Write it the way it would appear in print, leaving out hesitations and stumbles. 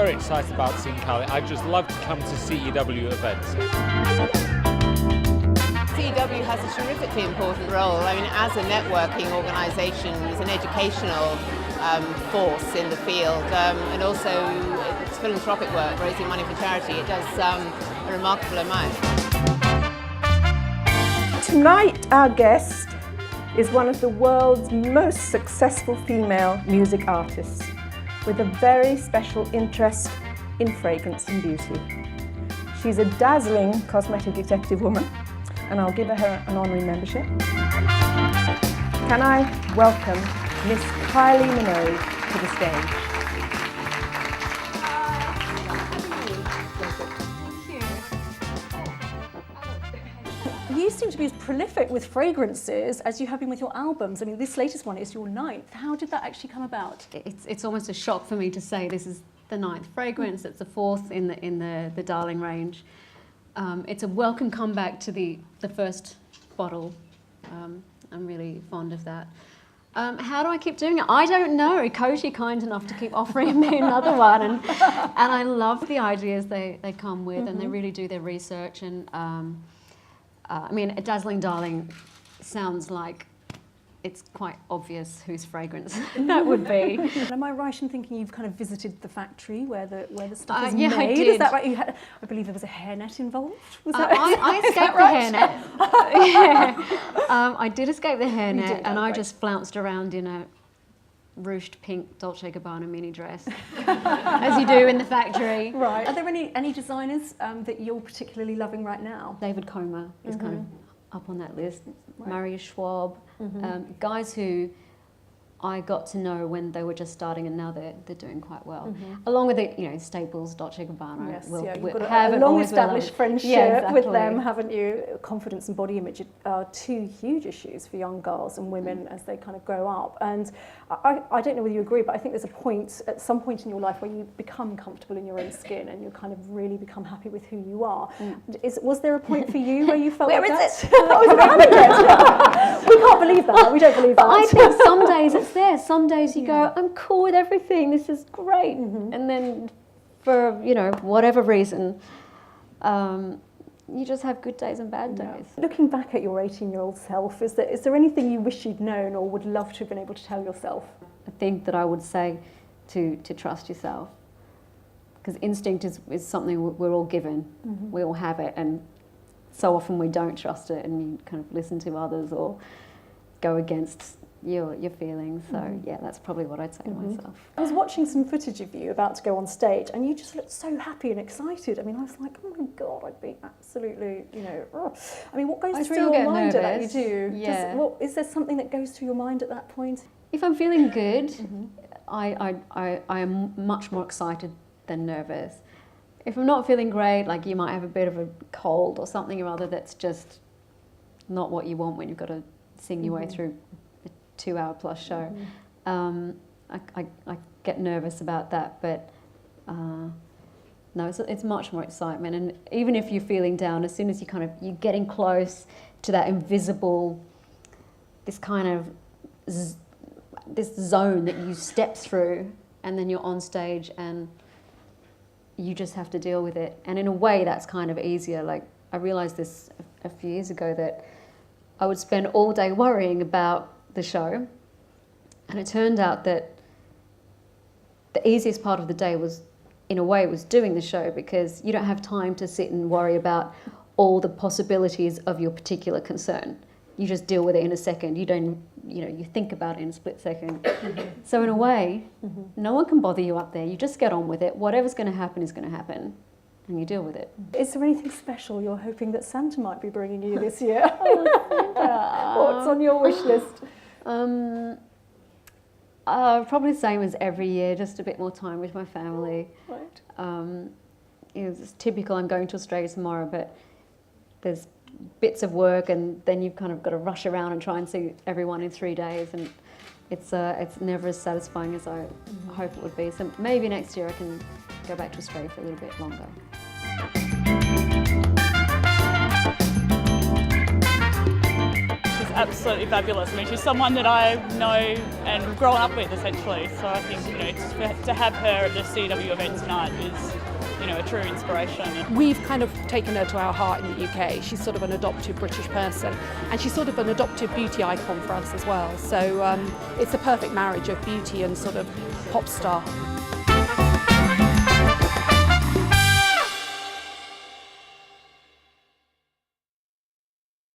very excited about seeing Kylie. I just love to come to CEW events. CEW has a terrifically important role. I mean, as a networking organisation, it's an educational force in the field, and also it's philanthropic work, raising money for charity. It does a remarkable amount. Tonight, our guest is one of the world's most successful female music artists, with a very special interest in fragrance and beauty. She's a dazzling cosmetic executive woman, and I'll give her an honorary membership. Can I welcome Miss Kylie Minogue to the stage? You seem to be as prolific with fragrances as you have been with your albums. I mean, this latest one is your 9th. How did that actually come about? It's almost a shock for me to say this is the 9th fragrance. It's the 4th in the Darling range. It's a welcome comeback to the first bottle. I'm really fond of that. How do I keep doing it? I don't know. Koji kind enough to keep offering me another one, and I love the ideas they come with, and they really do their research. And I mean, a Dazzling Darling sounds like it's quite obvious whose fragrance that would be. Am I right in thinking you've kind of visited the factory where the stuff is yeah, made? I did. Is that right? I believe there was a hairnet involved. Was that, I escaped right? the hairnet. Yeah. I did escape the hairnet, did, and I right. just flounced around in a ruched pink Dolce & Gabbana mini dress, as you do in the factory. Right. Are there any designers that you're particularly loving right now? David Comer is kind of up on that list. Right. Marius Schwab, guys who I got to know when they were just starting, and now they're doing quite well. Along with the staples, Dolce & Gabbana. Yes, will you've got have a and always will long-established have. friendship Yeah, exactly. with them, haven't you? Confidence and body image are two huge issues for young girls and women as they kind of grow up. And I don't know whether you agree, but I think there's a point, at some point in your life, where you become comfortable in your own skin and you kind of really become happy with who you are. Was there a point for you where you felt Where like is that? it? Oh, we haven't yet. We can't believe that. We don't believe that. But I think some days it's there. Some days you go, I'm cool with everything. This is great. And then, for whatever reason, you just have good days and bad days. Looking back at your 18-year-old self, is there anything you wish you'd known or would love to have been able to tell yourself? I think that I would say to trust yourself, because instinct is something we're all given. We all have it, and so often we don't trust it, and you kind of listen to others or go against your feelings. So yeah, that's probably what I'd say to myself. I was watching some footage of you about to go on stage, and you just looked so happy and excited. I mean, I was like, oh my God, I'd be absolutely, I mean, what goes through still your get mind at that? You nervous. do? Yeah. Is there something that goes through your mind at that point? If I'm feeling good, I am much more excited than nervous. If I'm not feeling great, like you might have a bit of a cold or something or other that's just not what you want when you've got to sing your way through a 2-hour-plus show. I get nervous about that, but no, it's much more excitement. And even if you're feeling down, as soon as you're getting close to that invisible, this kind of this zone that you step through, and then you're on stage and you just have to deal with it. And in a way, that's kind of easier. Like, I realised this a few years ago, that I would spend all day worrying about the show, and it turned out that the easiest part of the day was, in a way, was doing the show, because you don't have time to sit and worry about all the possibilities of your particular concern. You just deal with it in a second. You don't, you think about it in a split second. So in a way, no one can bother you up there. You just get on with it. Whatever's going to happen is going to happen, and you deal with it. Is there anything special you're hoping that Santa might be bringing you this year? What's on your wish list? Probably the same as every year, just a bit more time with my family. Right. It's typical. I'm going to Australia tomorrow, but there's bits of work, and then you've kind of got to rush around and try and see everyone in 3 days, and it's never as satisfying as I hope it would be. So maybe next year I can go back to Australia for a little bit longer. absolutely fabulous. I mean, she's someone that I know and grown up with, essentially. So I think, you know, to have her at the CEW event tonight is, you know, a true inspiration. We've kind of taken her to our heart in the UK. She's sort of an adopted British person, and she's sort of an adopted beauty icon for us as well. So it's a perfect marriage of beauty and sort of pop star.